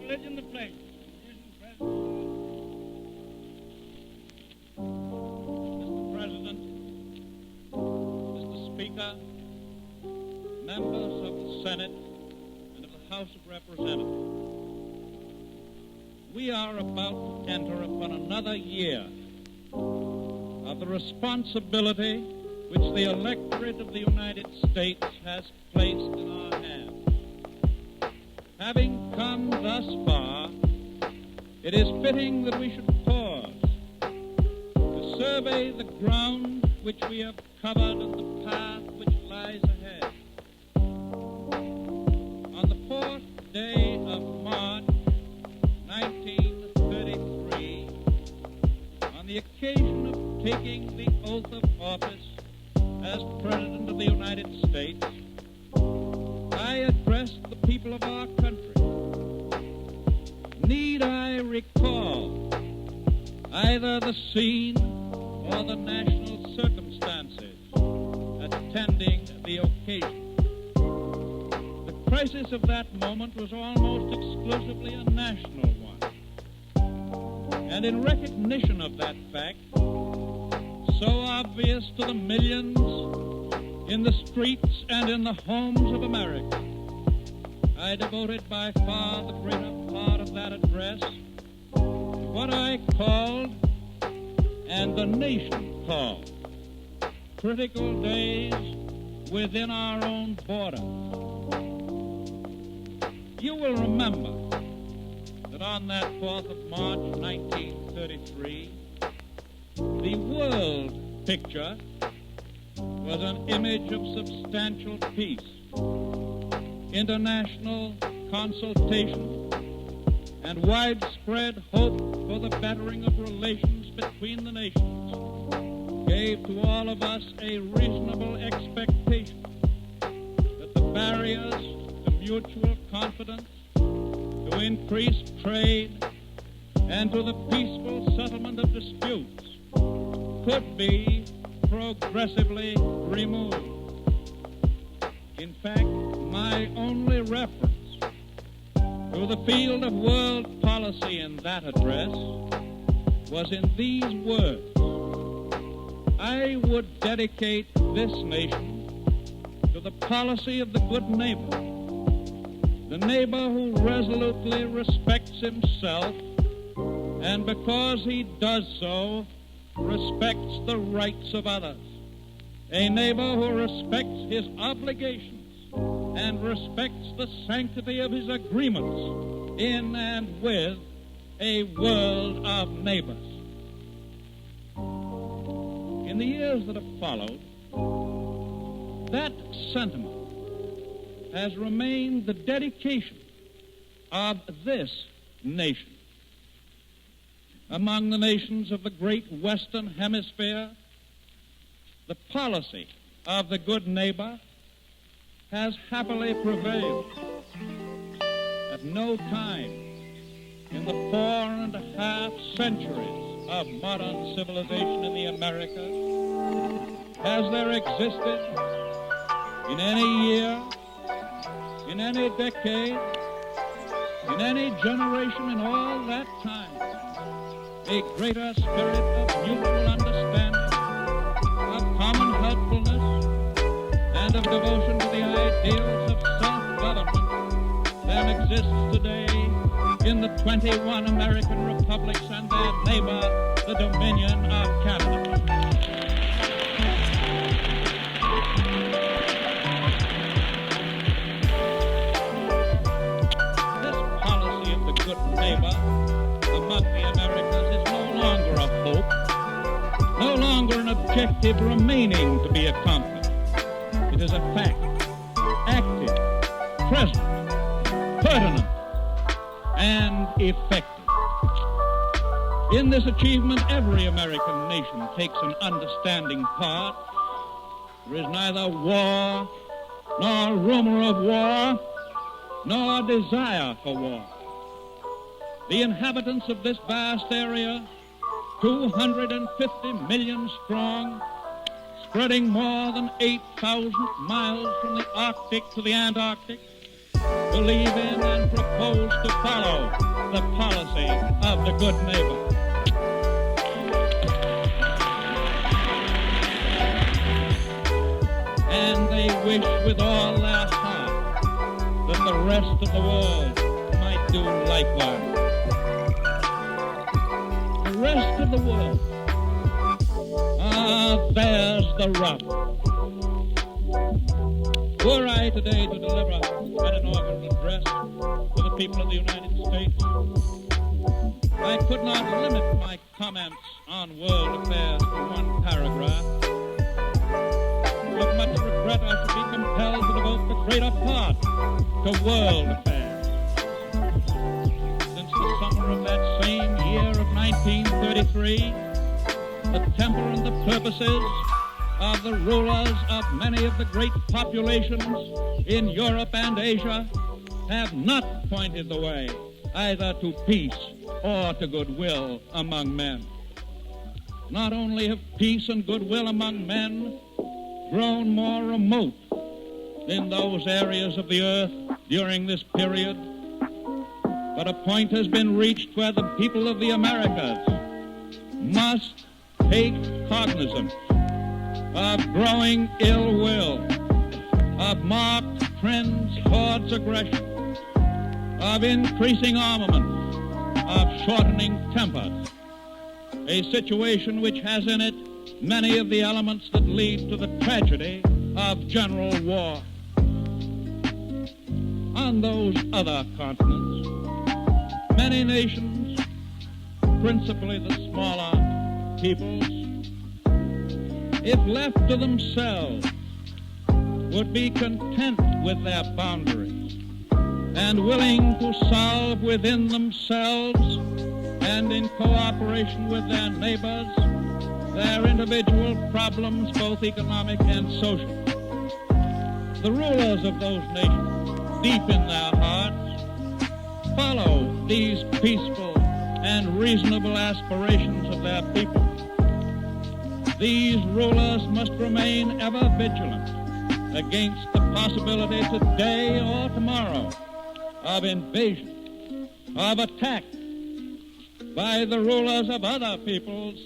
pledge and the flag. Mr. President, Mr. Speaker, members of the Senate and of the House of Representatives, we are about to enter upon another year of the responsibility which the electorate of the United States has placed in our hands. Having come thus far, it is fitting that we should pause to survey the ground which we have covered and the path which lies ahead. On the 4th day of March, 1933, on the occasion of taking the oath of office as President of the United States, I addressed the people of our country. Need I recall either the scene or the national circumstances attending the occasion? The crisis of that moment was almost exclusively a national one. And in recognition of that fact, so obvious to the millions in the streets and in the homes of America, I devoted by far the greater part of that address to what I called, and the nation called, critical days within our own borders. You will remember that on that 4th of March, 1933, the world picture was an image of substantial peace, international consultation, and widespread hope for the bettering of relations between the nations gave to all of us a reasonable expectation that the barriers to mutual confidence, to increased trade, and to the peaceful settlement of disputes could be progressively removed. In fact, my only reference to the field of world policy in that address was in these words: I would dedicate this nation to the policy of the good neighbor, the neighbor who resolutely respects himself, and because he does so, respects the rights of others, a neighbor who respects his obligations and respects the sanctity of his agreements in and with a world of neighbors. In the years that have followed, that sentiment has remained the dedication of this nation. Among the nations of the great Western Hemisphere, the policy of the good neighbor has happily prevailed. At no time in the 4.5 centuries of modern civilization in the Americas has there existed, in any year, in any decade, in any generation in all that time, a greater spirit of mutual understanding, of common helpfulness, and of devotion to the ideals of self-government than exists today in the 21 American republics and their neighbor, the Dominion of Canada. This policy of the good neighbor among the Americas is no longer a hope, no longer an objective remaining to be accomplished. It is a fact, active, present, pertinent, and effective. In this achievement, every American nation takes an understanding part. There is neither war, nor rumor of war, nor desire for war. The inhabitants of this vast area, 250 million strong, spreading more than 8,000 miles from the Arctic to the Antarctic, believe in and supposed to follow the policy of the good neighbor. And they wish with all their heart that the rest of the world might do likewise. The rest of the world, there's the rub. Were I today to deliver an inaugural address to the people of the United States, I could not limit my comments on world affairs to one paragraph. With much regret, I should be compelled to devote the greater part to world affairs. Since the summer of that same year of 1933, the temper and the purposes of the rulers of many of the great populations in Europe and Asia have not pointed the way either to peace or to goodwill among men. Not only have peace and goodwill among men grown more remote in those areas of the earth during this period, but a point has been reached where the people of the Americas must take cognizance of growing ill will, of marked trends towards aggression, of increasing armaments, of shortening tempers, a situation which has in it many of the elements that lead to the tragedy of general war. On those other continents, many nations, principally the smaller peoples, if left to themselves, would be content with their boundaries and willing to solve within themselves and in cooperation with their neighbors their individual problems, both economic and social. The rulers of those nations, deep in their hearts, follow these peaceful and reasonable aspirations of their people. These rulers must remain ever vigilant against the possibility today or tomorrow of invasion, of attack by the rulers of other peoples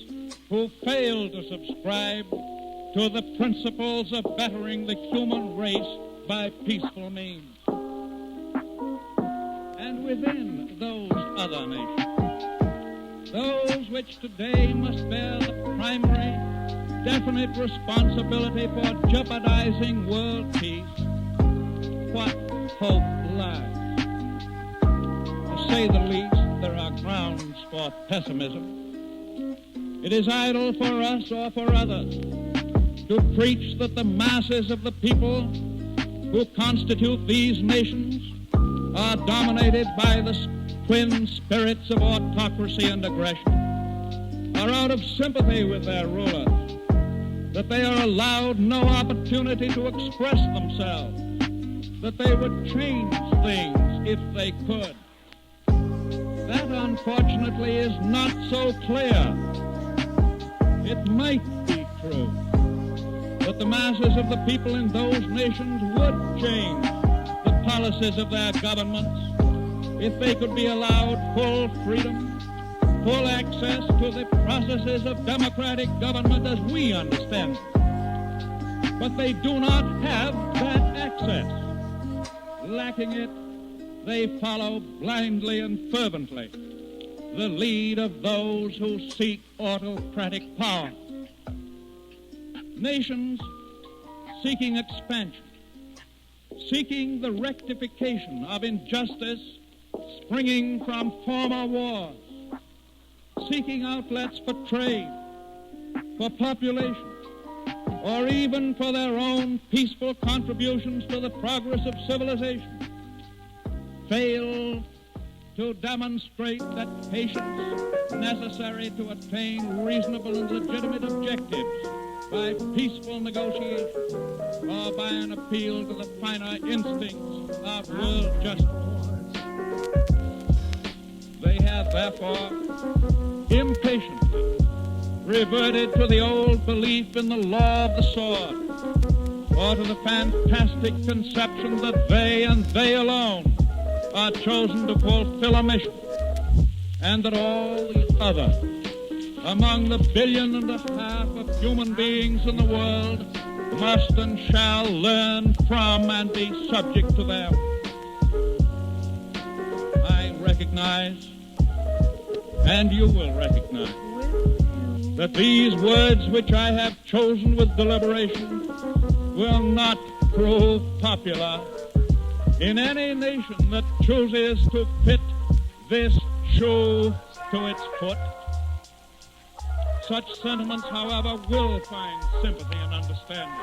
who fail to subscribe to the principles of bettering the human race by peaceful means. And within those other nations, those which today must bear the primary, definite responsibility for jeopardizing world peace, what hope lies? To say the least, there are grounds for pessimism. It is idle for us or for others to preach that the masses of the people who constitute these nations are dominated by the twin spirits of autocracy and aggression, are out of sympathy with their rulers, that they are allowed no opportunity to express themselves, that they would change things if they could. That, unfortunately, is not so clear. It might be true that the masses of the people in those nations would change the policies of their governments if they could be allowed full freedom, full access to the processes of democratic government as we understand it. But they do not have that access. Lacking it, they follow blindly and fervently the lead of those who seek autocratic power. Nations seeking expansion, seeking the rectification of injustice springing from former wars, seeking outlets for trade, for population, or even for their own peaceful contributions to the progress of civilization, fail to demonstrate that patience necessary to attain reasonable and legitimate objectives by peaceful negotiation or by an appeal to the finer instincts of world justice. They have therefore impatiently reverted to the old belief in the law of the sword, or to the fantastic conception that they and they alone are chosen to fulfill a mission, and that all the other, among the 1.5 billion of human beings in the world, must and shall learn from and be subject to them. I recognize, and you will recognize, that these words which I have chosen with deliberation will not prove popular in any nation that chooses to fit this shoe to its foot. Such sentiments, however, will find sympathy and understanding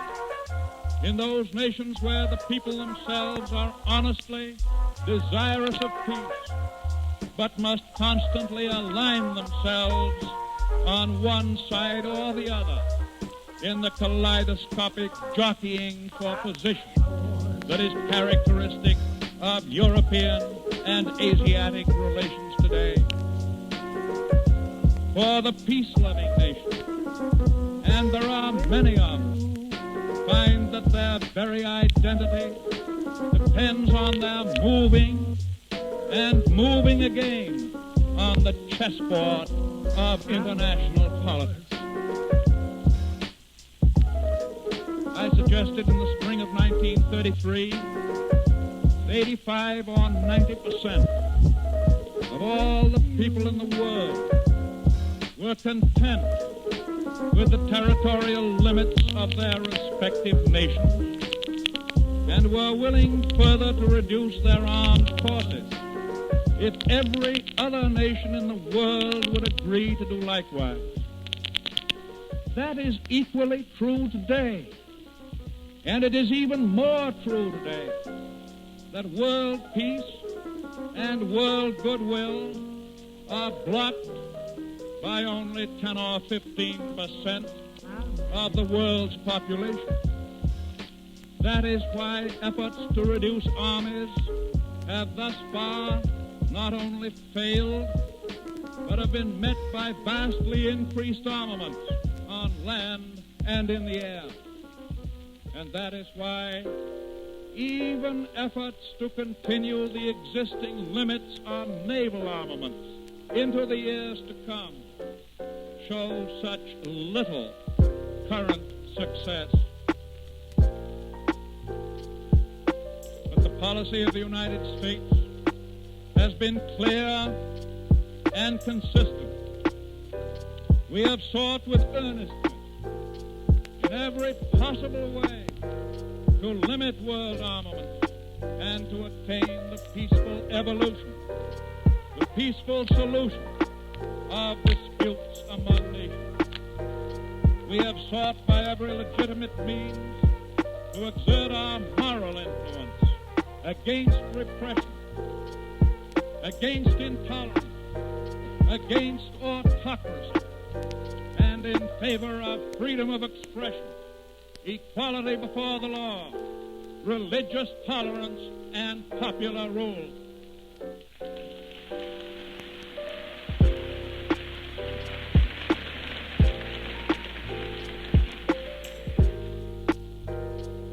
in those nations where the people themselves are honestly desirous of peace, but must constantly align themselves on one side or the other in the kaleidoscopic jockeying for position that is characteristic of European and Asiatic relations today. For the peace-loving nations, and there are many of them, find that their very identity depends on their moving and moving again on the chessboard of international politics. I suggested in the spring of 1933 that 85 or 90% of all the people in the world were content with the territorial limits of their respective nations and were willing further to reduce their armed forces if every other nation in the world would agree to do likewise. That is equally true today. And it is even more true today that world peace and world goodwill are blocked by only 10 or 15% of the world's population. That is why efforts to reduce armies have thus far not only failed, but have been met by vastly increased armaments on land and in the air. And that is why even efforts to continue the existing limits on naval armaments into the years to come show such little current success. But the policy of the United States has been clear and consistent. We have sought with earnestness in every possible way to limit world armaments and to attain the peaceful evolution, the peaceful solution of disputes among nations. We have sought by every legitimate means to exert our moral influence against repression, against intolerance, against autocracy, and in favor of freedom of expression, equality before the law, religious tolerance, and popular rule.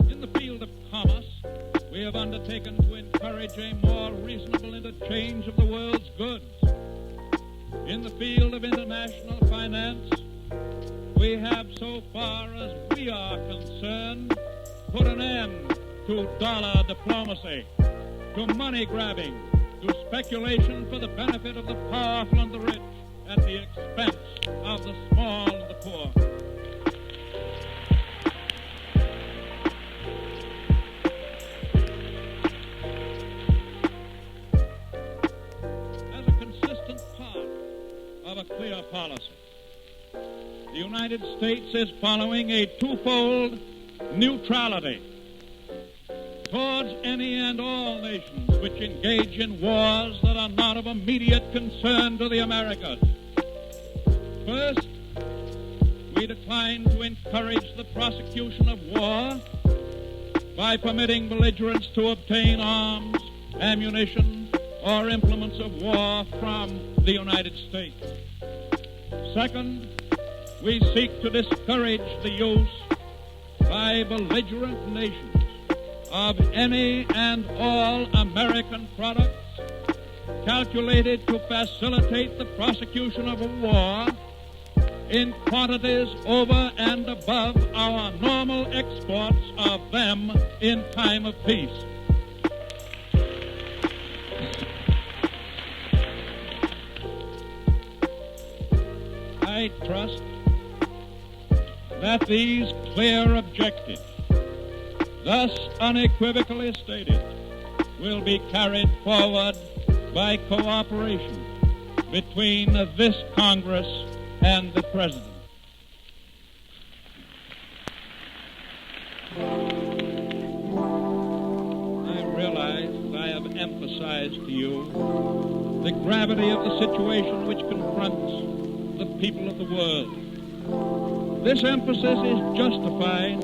In the field of commerce, we have undertaken to encourage a more reasonable interchange of the world's goods. In the field of international finance, we have, so far as we are concerned, put an end to dollar diplomacy, to money grabbing, to speculation for the benefit of the powerful and the rich at the expense of the small and the poor. As a consistent part of a clear policy, the United States is following a twofold neutrality towards any and all nations which engage in wars that are not of immediate concern to the Americas. First, we decline to encourage the prosecution of war by permitting belligerents to obtain arms, ammunition, or implements of war from the United States. Second, we seek to discourage the use by belligerent nations of any and all American products calculated to facilitate the prosecution of a war in quantities over and above our normal exports of them in time of peace. I trust that these clear objectives, thus unequivocally stated, will be carried forward by cooperation between this Congress and the President. I realize that I have emphasized to you the gravity of the situation which confronts the people of the world. This emphasis is justified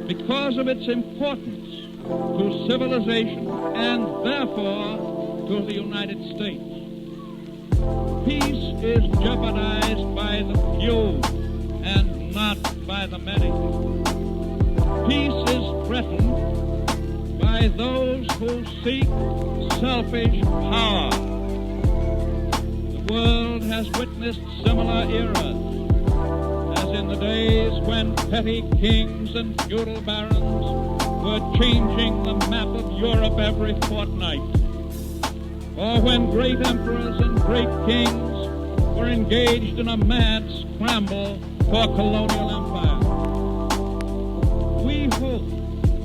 because of its importance to civilization and therefore to the United States. Peace is jeopardized by the few and not by the many. Peace is threatened by those who seek selfish power. The world has witnessed similar eras, as in the days when petty kings and feudal barons were changing the map of Europe every fortnight, or when great emperors and great kings were engaged in a mad scramble for colonial empire. We hope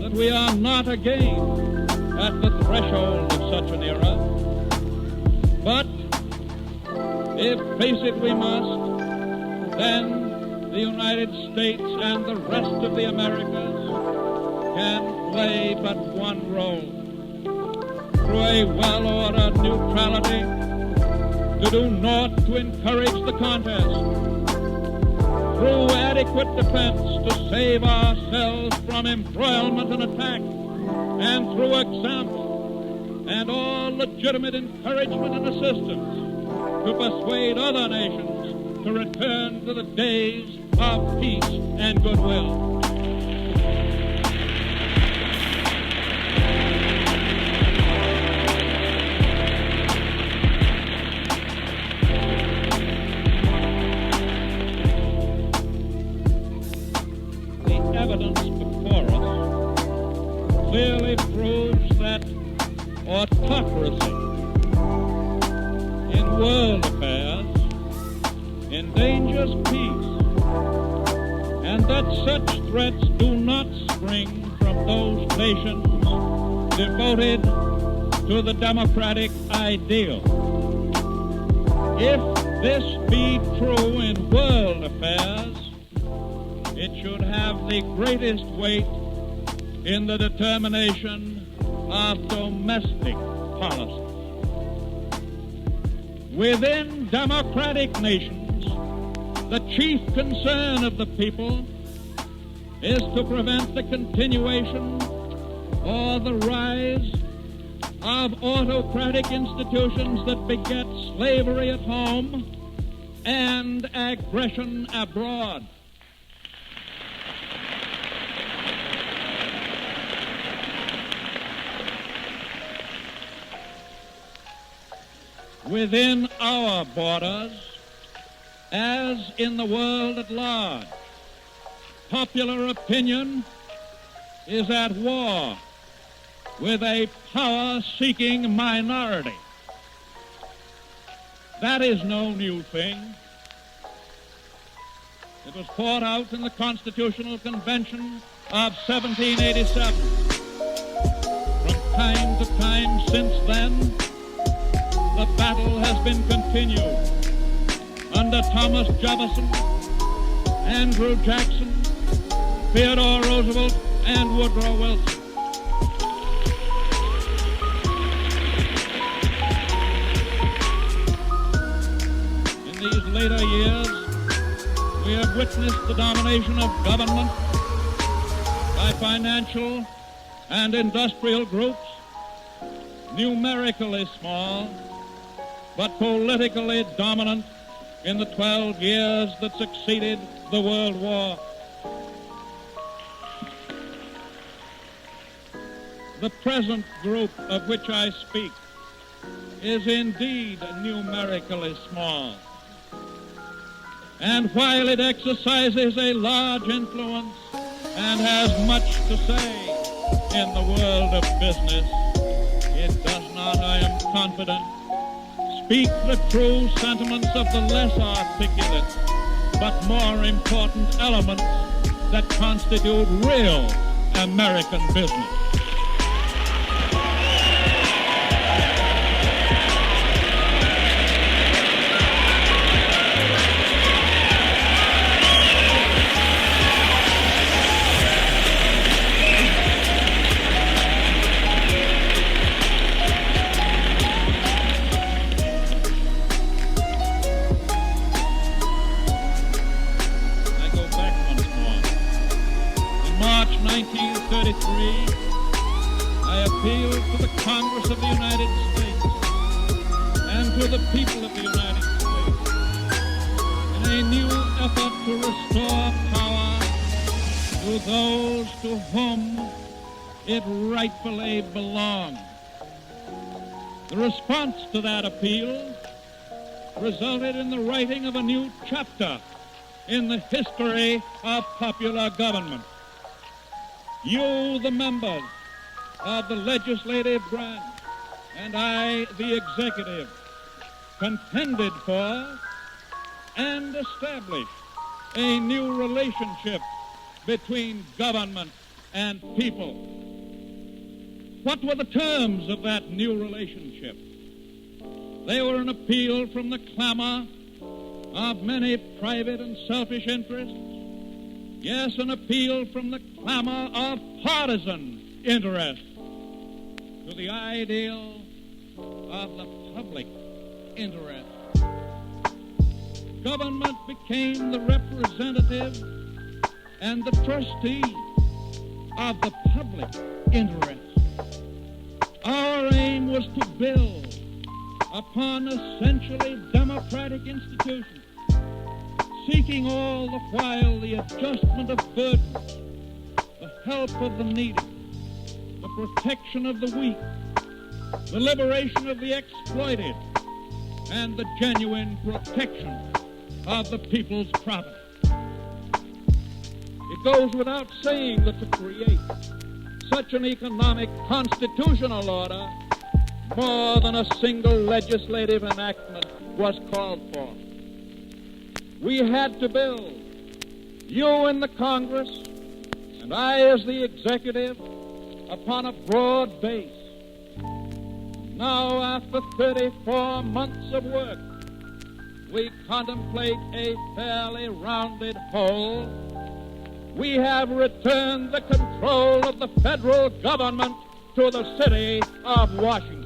that we are not again at the threshold of such an era, but if face it we must, then the United States and the rest of the Americas can play but one role: through a well-ordered neutrality, to do naught to encourage the contest, through adequate defense to save ourselves from embroilment and attack, and through example and all legitimate encouragement and assistance to persuade other nations to return to the days of peace and goodwill. Evidence before us clearly proves that autocracy in world affairs endangers peace, and that such threats do not spring from those nations devoted to the democratic ideal. If this be true in world affairs, it should have the greatest weight in the determination of domestic policy. Within democratic nations, the chief concern of the people is to prevent the continuation or the rise of autocratic institutions that beget slavery at home and aggression abroad. Within our borders, as in the world at large, popular opinion is at war with a power-seeking minority. That is no new thing. It was fought out in the Constitutional Convention of 1787. From time to time since then, the battle has been continued under Thomas Jefferson, Andrew Jackson, Theodore Roosevelt, and Woodrow Wilson. In these later years, we have witnessed the domination of government by financial and industrial groups, numerically small, but politically dominant in the 12 years that succeeded the World War. The present group of which I speak is indeed numerically small. And while it exercises a large influence and has much to say in the world of business, it does not, I am confident, speak the true sentiments of the less articulate but more important elements that constitute real American business. I appealed to the Congress of the United States and to the people of the United States in a new effort to restore power to those to whom it rightfully belonged. The response to that appeal resulted in the writing of a new chapter in the history of popular government. You, the members of the legislative branch, and I, the executive, contended for and established a new relationship between government and people. What were the terms of that new relationship? They were an appeal from the clamor of many private and selfish interests. Yes, an appeal from the clamor of partisan interest to the ideal of the public interest. Government became the representative and the trustee of the public interest. Our aim was to build upon essentially democratic institutions, seeking all the while the adjustment of burdens, the help of the needy, the protection of the weak, the liberation of the exploited, and the genuine protection of the people's property. It goes without saying that to create such an economic constitutional order, more than a single legislative enactment was called for. We had to build, you in the Congress and I as the executive, upon a broad base. Now, after 34 months of work, we contemplate a fairly rounded whole. We have returned the control of the federal government to the city of Washington.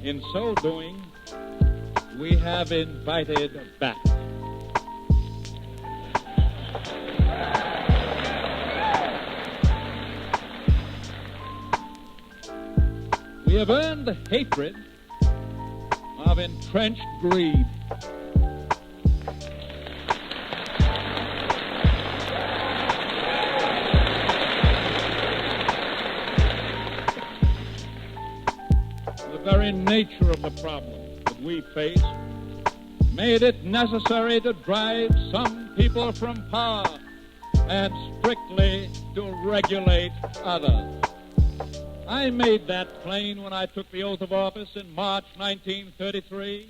In so doing, we have invited back we have earned the hatred of entrenched greed. The very nature of the problem that we face made it necessary to drive some people from power and strictly to regulate others. I made that plain when I took the oath of office in March 1933.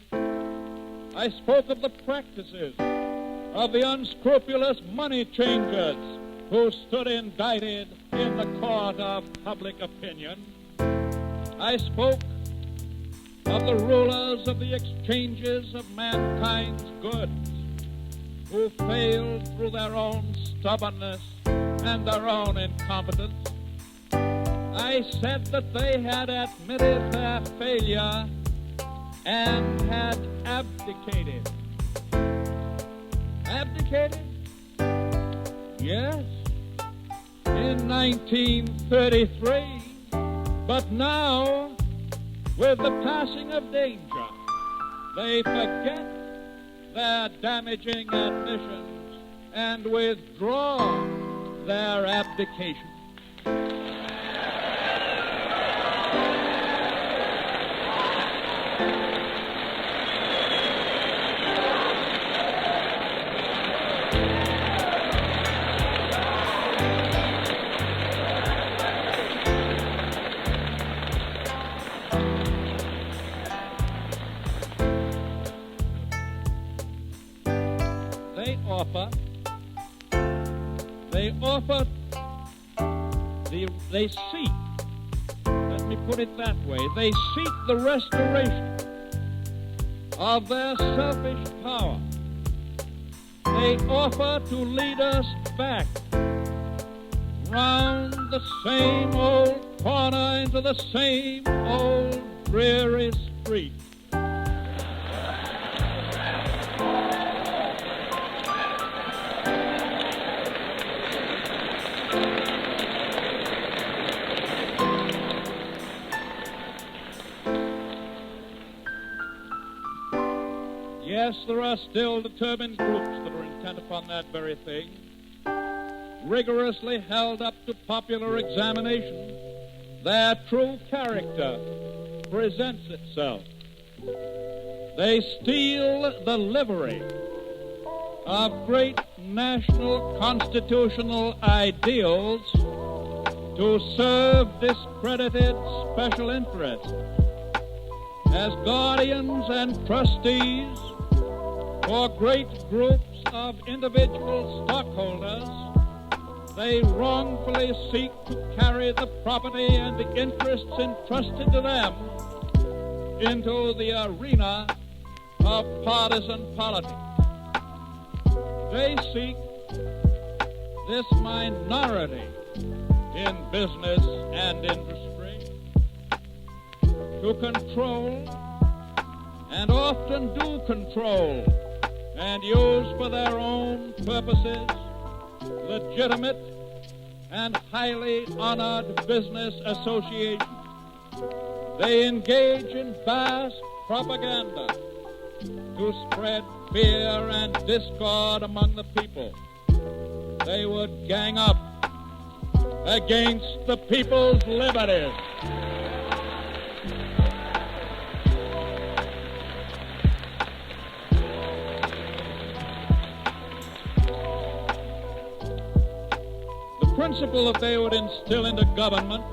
I spoke of the practices of the unscrupulous money changers who stood indicted in the court of public opinion. I spoke of the rulers of the exchanges of mankind's goods who failed through their own stubbornness and their own incompetence. I said that they had admitted their failure and had abdicated. Abdicated? Yes, in 1933. But now, with the passing of danger, they forget their damaging admissions and withdraw their abdication. They seek, let me put it that way, they seek the restoration of their selfish power. They offer to lead us back round the same old corner into the same old dreary street. Yes, there are still determined groups that are intent upon that very thing, rigorously held up to popular examination. Their true character presents itself. They steal the livery of great national constitutional ideals to serve discredited special interests. As guardians and trustees for great groups of individual stockholders, they wrongfully seek to carry the property and the interests entrusted to them into the arena of partisan politics. They seek this minority in business and industry to control, and often do control, and use for their own purposes legitimate and highly honored business associations. They engage in vast propaganda to spread fear and discord among the people. They would gang up against the people's liberties. Principle that they would instill into government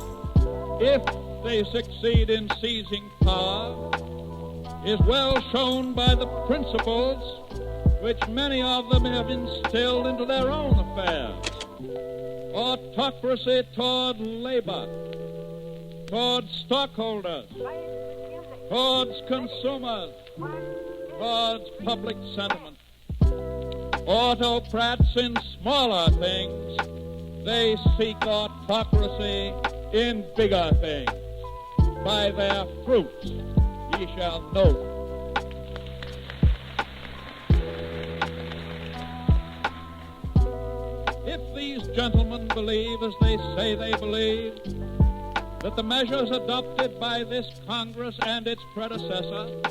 if they succeed in seizing power is well shown by the principles which many of them have instilled into their own affairs. Autocracy toward labor, towards stockholders, towards consumers, towards public sentiment. Autocrats in smaller things, they seek autocracy in bigger things. By their fruits ye shall know them. If these gentlemen believe, as they say they believe, that the measures adopted by this Congress and its predecessor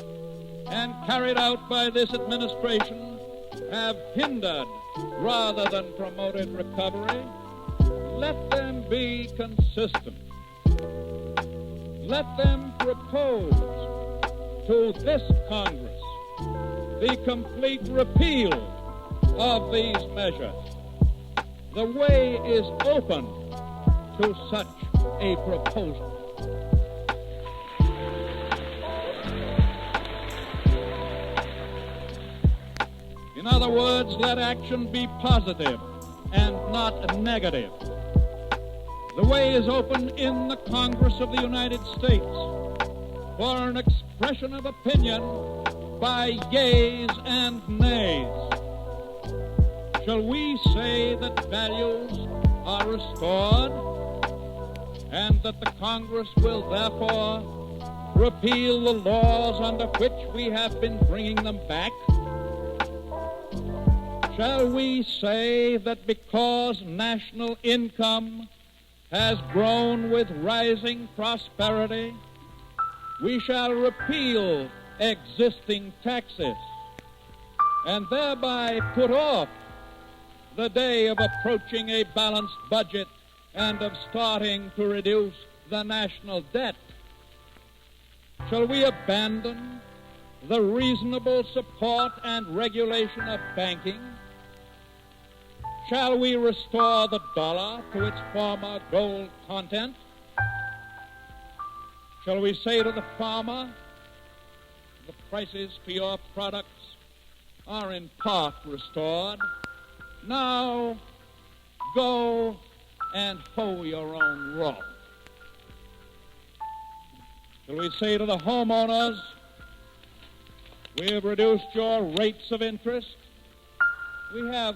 and carried out by this administration have hindered rather than promoted recovery, let them be consistent. Let them propose to this Congress the complete repeal of these measures. The way is open to such a proposal. In other words, let action be positive and not negative. The way is open in the Congress of the United States for an expression of opinion by yeas and nays. Shall we say that values are restored and that the Congress will therefore repeal the laws under which we have been bringing them back? Shall we say that because national income has grown with rising prosperity, we shall repeal existing taxes and thereby put off the day of approaching a balanced budget and of starting to reduce the national debt? Shall we abandon the reasonable support and regulation of banking? Shall we restore the dollar to its former gold content? Shall we say to the farmer, the prices for your products are in part restored. Now go and hoe your own row? Shall we say to the homeowners, we have reduced your rates of interest. We have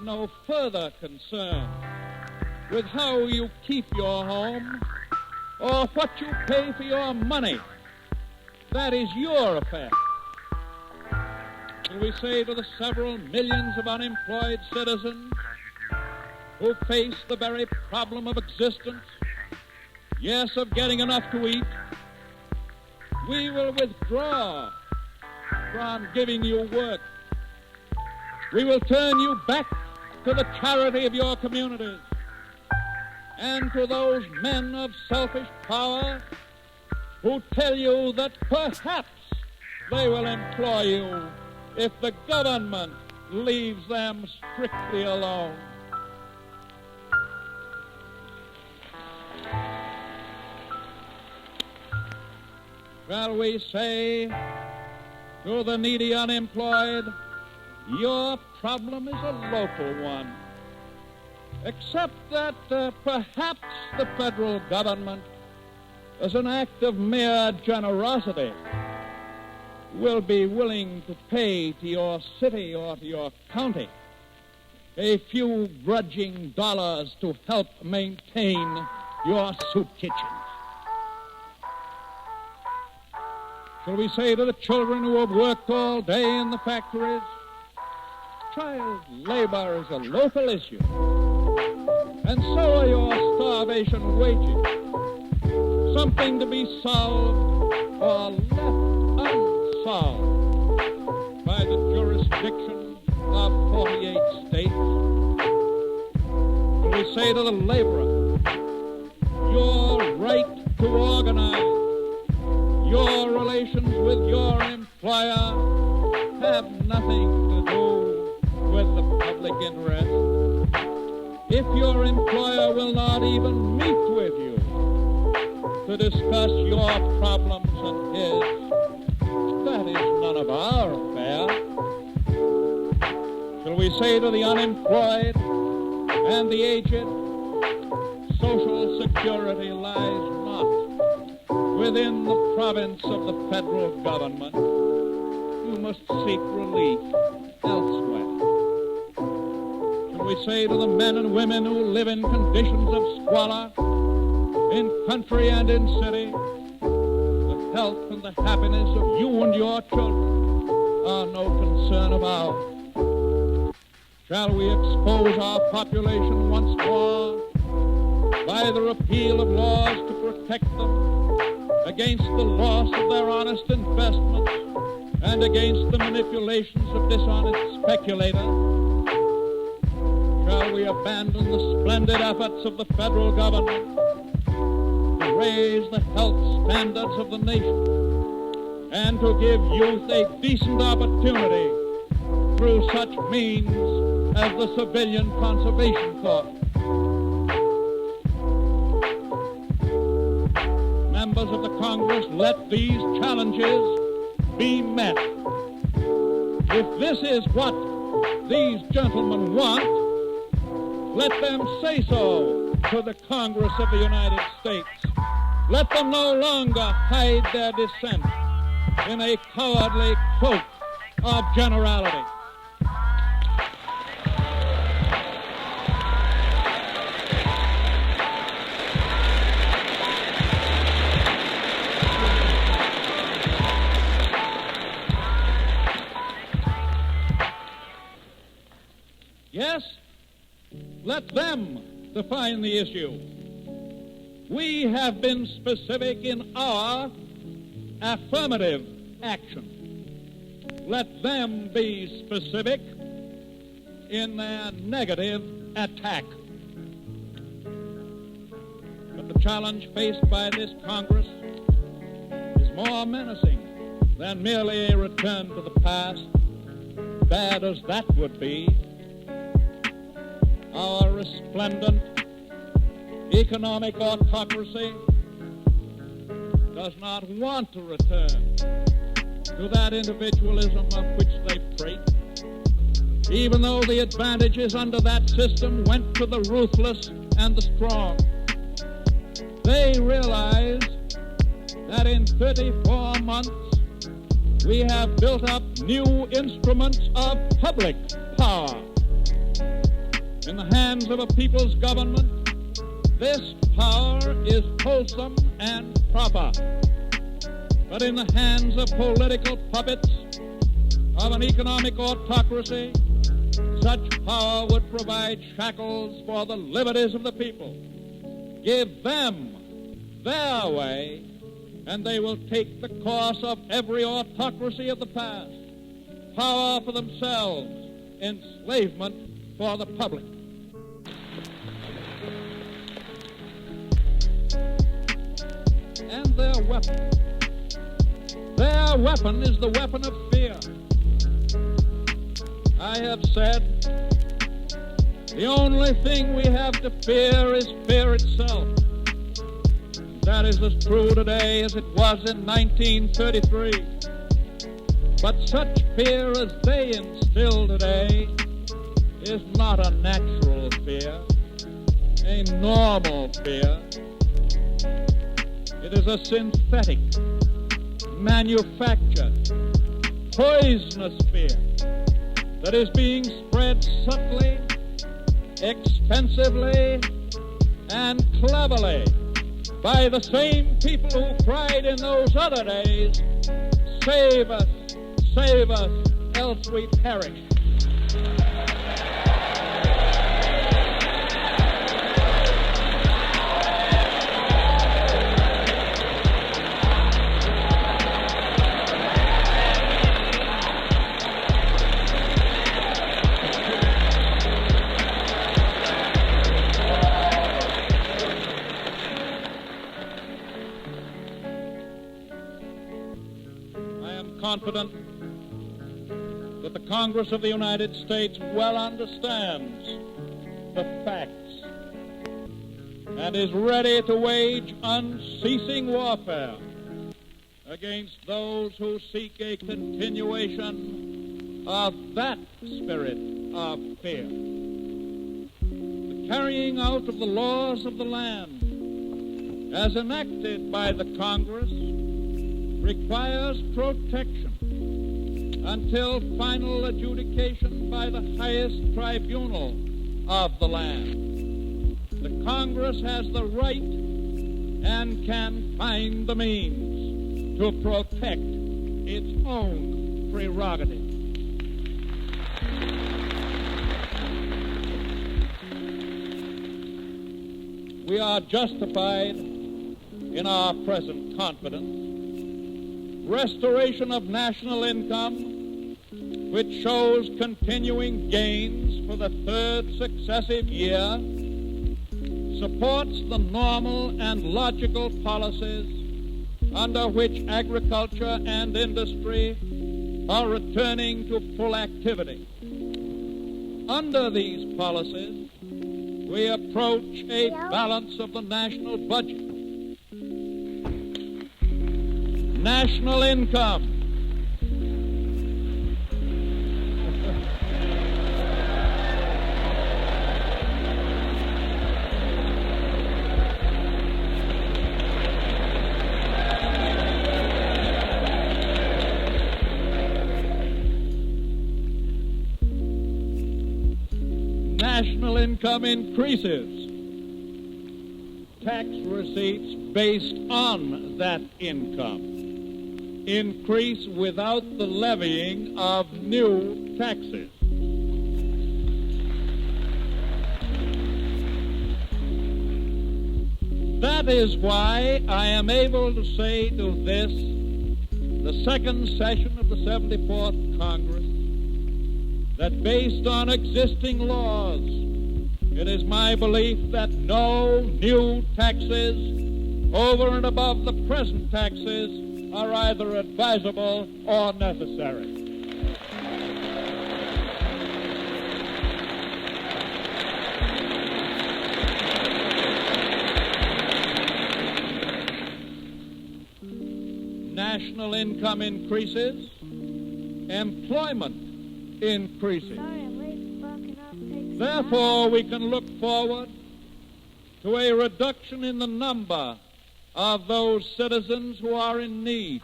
no further concern with how you keep your home or what you pay for your money. That is your affair. Shall we say to the several millions of unemployed citizens who face the very problem of existence, yes, of getting enough to eat, we will withdraw from giving you work. We will turn you back to the charity of your communities and to those men of selfish power who tell you that perhaps they will employ you if the government leaves them strictly alone. Shall we say to the needy unemployed, your problem is a local one, except that perhaps the federal government, as an act of mere generosity, will be willing to pay to your city or to your county a few grudging dollars to help maintain your soup kitchens. Shall we say to the children who have worked all day in the factories, child labor is a local issue, and so are your starvation wages, something to be solved or left unsolved by the jurisdiction of 48 states. Shall we say to the laborer, your right to organize, your relations with your employer have nothing to do with the public interest. If your employer will not even meet with you to discuss your problems and his, that is none of our affair. Shall we say to the unemployed and the aged, Social Security lies not within the province of the federal government. You must seek relief elsewhere. Shall we say to the men and women who live in conditions of squalor, in country and in city, the health and the happiness of you and your children are no concern of ours? Shall we expose our population once more by the repeal of laws to protect them against the loss of their honest investments and against the manipulations of dishonest speculators? Shall we abandon the splendid efforts of the federal government to raise the health standards of the nation and to give youth a decent opportunity through such means as the Civilian Conservation Corps? Members of the Congress, let these challenges be met. If this is what these gentlemen want, let them say so to the Congress of the United States. Let them no longer hide their dissent in a cowardly cloak of generality. Yes, let them define the issue. We have been specific in our affirmative action. Let them be specific in their negative attack. But the challenge faced by this Congress is more menacing than merely a return to the past, bad as that would be. Our resplendent economic autocracy does not want to return to that individualism of which they prate, even though the advantages under that system went to the ruthless and the strong. They realize that in 34 months we have built up new instruments of public power. In the hands of a people's government, this power is wholesome and proper. But in the hands of political puppets of an economic autocracy, such power would provide shackles for the liberties of the people. Give them their way, and they will take the course of every autocracy of the past. Power for themselves, enslavement for the public. And their weapon is the weapon of fear. I have said the only thing we have to fear is fear itself. That is as true today as it was in 1933. But such fear as they instill today is not a natural fear, a normal fear. It is a synthetic, manufactured, poisonous fear that is being spread subtly, expensively, and cleverly by the same people who cried in those other days, save us, else we perish. Confident that the Congress of the United States well understands the facts and is ready to wage unceasing warfare against those who seek a continuation of that spirit of fear. The carrying out of the laws of the land as enacted by the Congress requires protection until final adjudication by the highest tribunal of the land. The Congress has the right and can find the means to protect its own prerogative. We are justified in our present confidence. Restoration of national income, which shows continuing gains for the third successive year, supports the normal and logical policies under which agriculture and industry are returning to full activity. Under these policies, we approach a balance of the national budget. National income national income increases, tax receipts based on that income increase without the levying of new taxes. That is why I am able to say to this, the second session of the 74th Congress, that based on existing laws, it is my belief that no new taxes over and above the present taxes are either advisable or necessary. National income increases, employment increases. Therefore, we can look forward to a reduction in the number of those citizens who are in need.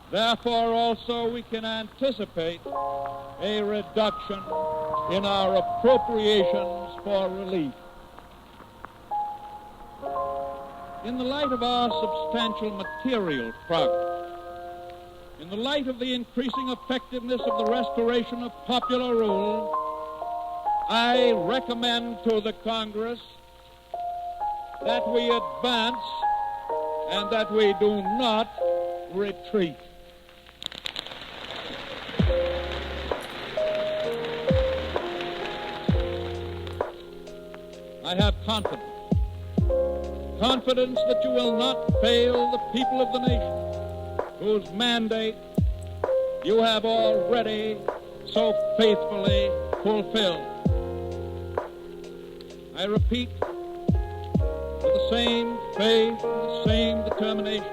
Therefore, also, we can anticipate a reduction in our appropriations for relief. In the light of our substantial material progress, in the light of the increasing effectiveness of the restoration of popular rule, I recommend to the Congress that we advance and that we do not retreat. I have confidence that you will not fail the people of the nation, whose mandate you have already so faithfully fulfilled. I repeat, with the same faith and the same determination,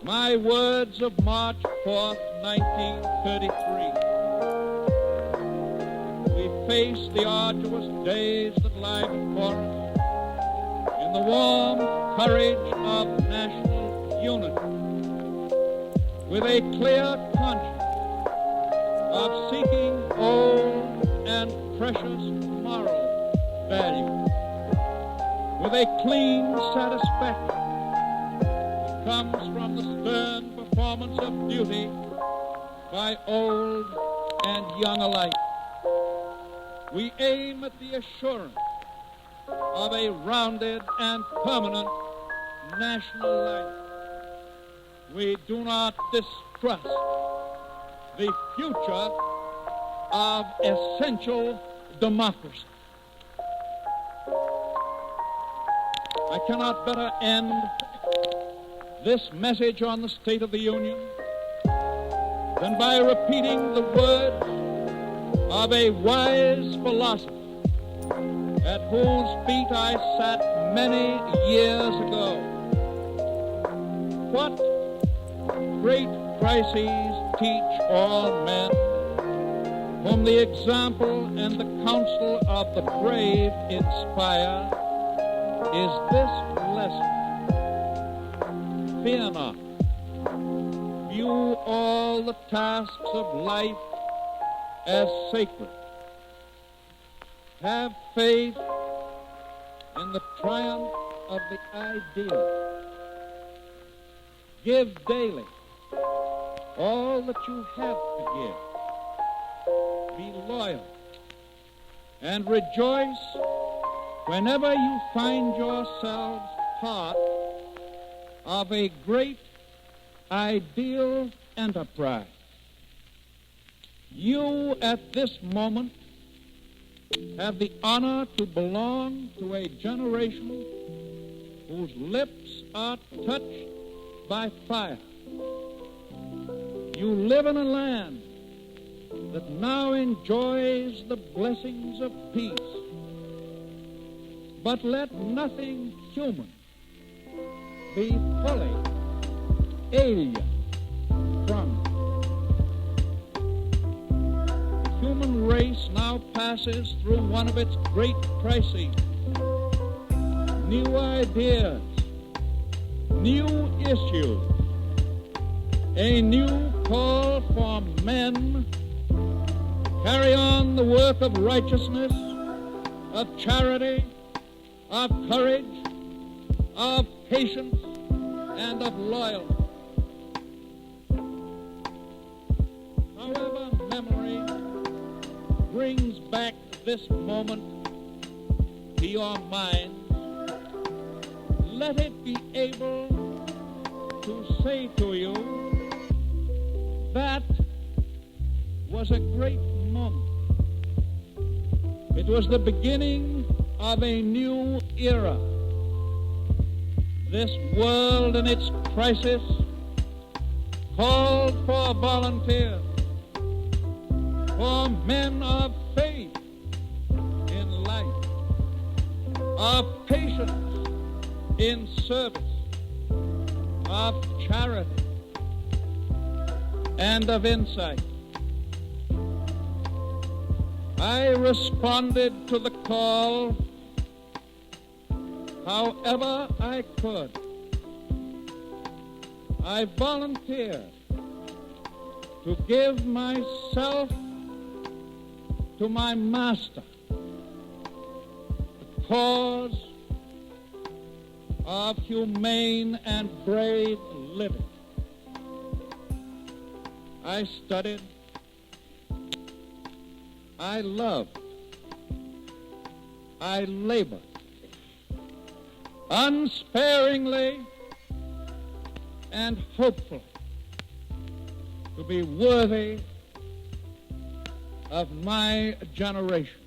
my words of March 4th, 1933. We face the arduous days that lie before us in the warm courage of national unity, with a clear conscience of seeking old and precious moral value, with a clean satisfaction that comes from the stern performance of duty by old and young alike. We aim at the assurance of a rounded and permanent national life. We do not distrust the future of essential democracy. I cannot better end this message on the State of the Union than by repeating the words of a wise philosopher at whose feet I sat many years ago. What great crises teach all men, whom the example and the counsel of the brave inspire, is this lesson: fear not. View all the tasks of life as sacred. Have faith in the triumph of the ideal. Give daily all that you have to give. Be loyal and rejoice whenever you find yourselves part of a great ideal enterprise. You at this moment have the honor to belong to a generation whose lips are touched by fire. You live in a land that now enjoys the blessings of peace. But let nothing human be fully alien from it. The human race now passes through one of its great crises. New ideas, new issues, a new call for men to carry on the work of righteousness of charity, of courage, of patience, and of loyalty. However, memory brings back this moment to your mind, let it be able to say to you, that was a great moment. It was the beginning of a new era. This world in its crisis called for volunteers, for men of faith in life, of patience in service, of charity, and of insight. I responded to the call however I could. I volunteered to give myself to my master, the cause of humane and brave living. I studied, I loved, I labored unsparingly and hopefully to be worthy of my generation.